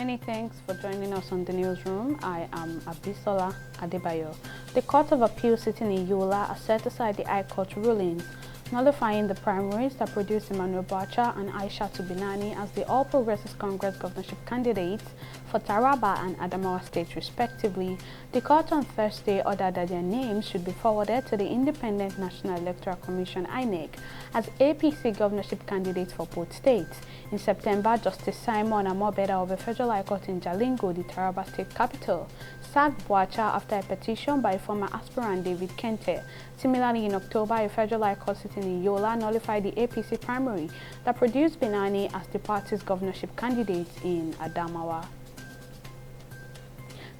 Many thanks for joining us on the newsroom. I am Abisola Adebayo. The Court of Appeal sitting in Yola has set aside the High Court rulings, nullifying the primaries that produced Emmanuel Bacha and Aishatu Binani as the All Progressives Congress governorship candidates for Taraba and Adamawa states respectively. The court on Thursday ordered that their names should be forwarded to the Independent National Electoral Commission (INEC) as APC governorship candidates for both states. In September, Justice Simon Amobeda of the Federal High Court in Jalingo, the Taraba state capital, sacked Bacha after a petition by former aspirant David Kente. Similarly, in October, a Federal High Court sitting in Yola nullified the APC primary that produced Binani as the party's governorship candidate in Adamawa.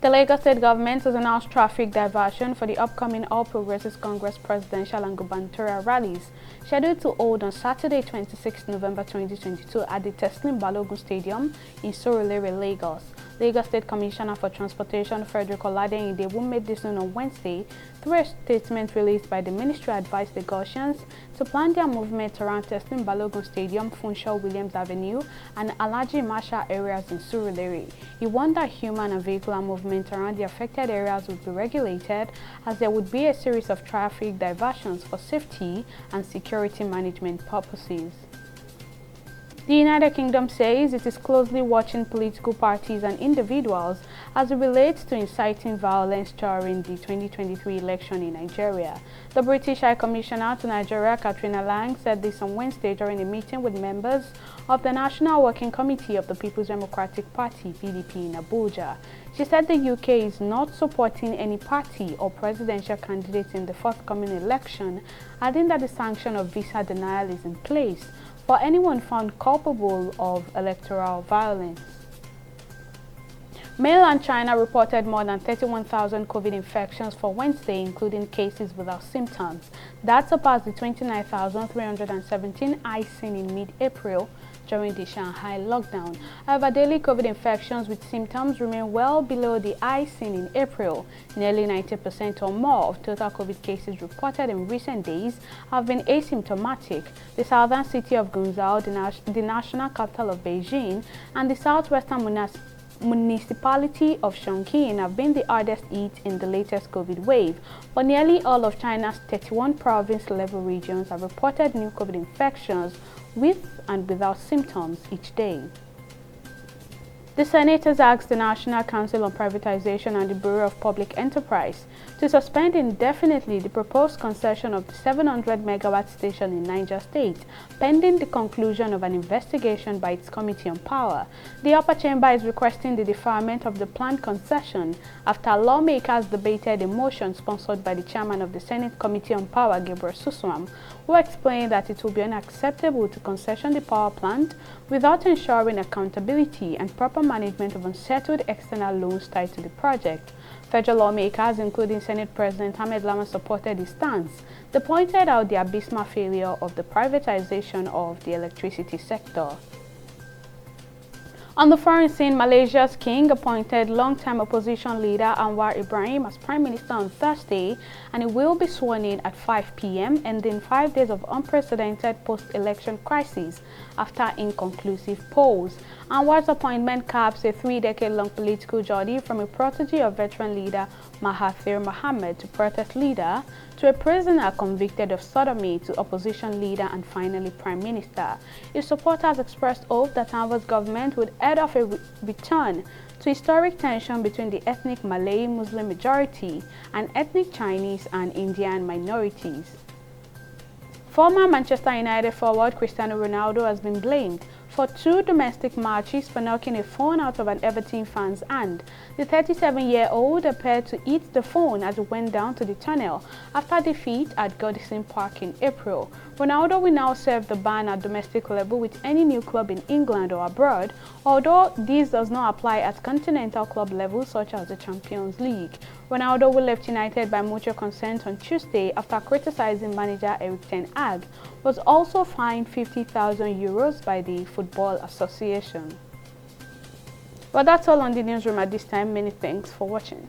The Lagos State government has announced traffic diversion for the upcoming All Progressives Congress presidential and gubernatorial rallies, scheduled to hold on Saturday, 26 November 2022 at the Teslim Balogun Stadium in Surulere, Lagos. Lagos State Commissioner for Transportation Frederick Oladeyinde, who made this known on Wednesday through a statement released by the ministry, advised Lagosians to plan their movement around Teslim Balogun Stadium, Funshaw Williams Avenue, and Alhaji Masha areas in Surulere. He warned that human and vehicular movement around the affected areas would be regulated, as there would be a series of traffic diversions for safety and security management purposes. The United Kingdom says it is closely watching political parties and individuals as it relates to inciting violence during the 2023 election in Nigeria. The British High Commissioner to Nigeria, Katrina Lang, said this on Wednesday during a meeting with members of the National Working Committee of the People's Democratic Party, PDP, in Abuja. She said the UK is not supporting any party or presidential candidate in the forthcoming election, adding that the sanction of visa denial is in place for anyone found culpable of electoral violence. Mainland China reported more than 31,000 COVID infections for Wednesday, including cases without symptoms. That surpassed the 29,317 seen in mid-April during the Shanghai lockdown. However, daily COVID infections with symptoms remain well below the high seen in April. Nearly 90% or more of total COVID cases reported in recent days have been asymptomatic. The southern city of Guangzhou, the national capital of Beijing, and the southwestern municipality of Chongqing have been the hardest hit in the latest COVID wave, but nearly all of China's 31 province-level regions have reported new COVID infections with and without symptoms each day. The Senate has asked the National Council on Privatization and the Bureau of Public Enterprise to suspend indefinitely the proposed concession of the 700-megawatt station in Niger State, pending the conclusion of an investigation by its Committee on Power. The upper chamber is requesting the deferment of the planned concession after lawmakers debated a motion sponsored by the chairman of the Senate Committee on Power, Gabriel Suswam, who explained that it will be unacceptable to concession the power plant without ensuring accountability and proper management of unsettled external loans tied to the project. Federal lawmakers, including Senate President Ahmed Lawan, supported the stance. They pointed out the abysmal failure of the privatization of the electricity sector. On the foreign scene, Malaysia's king appointed long-time opposition leader Anwar Ibrahim as Prime Minister on Thursday, and he will be sworn in at 5 p.m., ending 5 days of unprecedented post-election crisis after inconclusive polls. Anwar's appointment caps a 3-decade-long political journey from a protege of veteran leader Mahathir Mohamad to protest leader to a prisoner convicted of sodomy to opposition leader and finally Prime Minister. His supporters expressed hope that Anwar's government would head off a return to historic tension between the ethnic Malay Muslim majority and ethnic Chinese and Indian minorities. Former Manchester United forward Cristiano Ronaldo has been blamed for 2 domestic matches for knocking a phone out of an Everton fan's hand. The 37-year-old appeared to eat the phone as it went down to the tunnel after defeat at Goodison Park in April. Ronaldo will now serve the ban at domestic level with any new club in England or abroad, although this does not apply at continental club levels such as the Champions League. Ronaldo, who left United by mutual consent on Tuesday after criticizing manager Erik ten Hag, was also fined €50,000 by the Football Association. Well, that's all on the newsroom at this time. Many thanks for watching.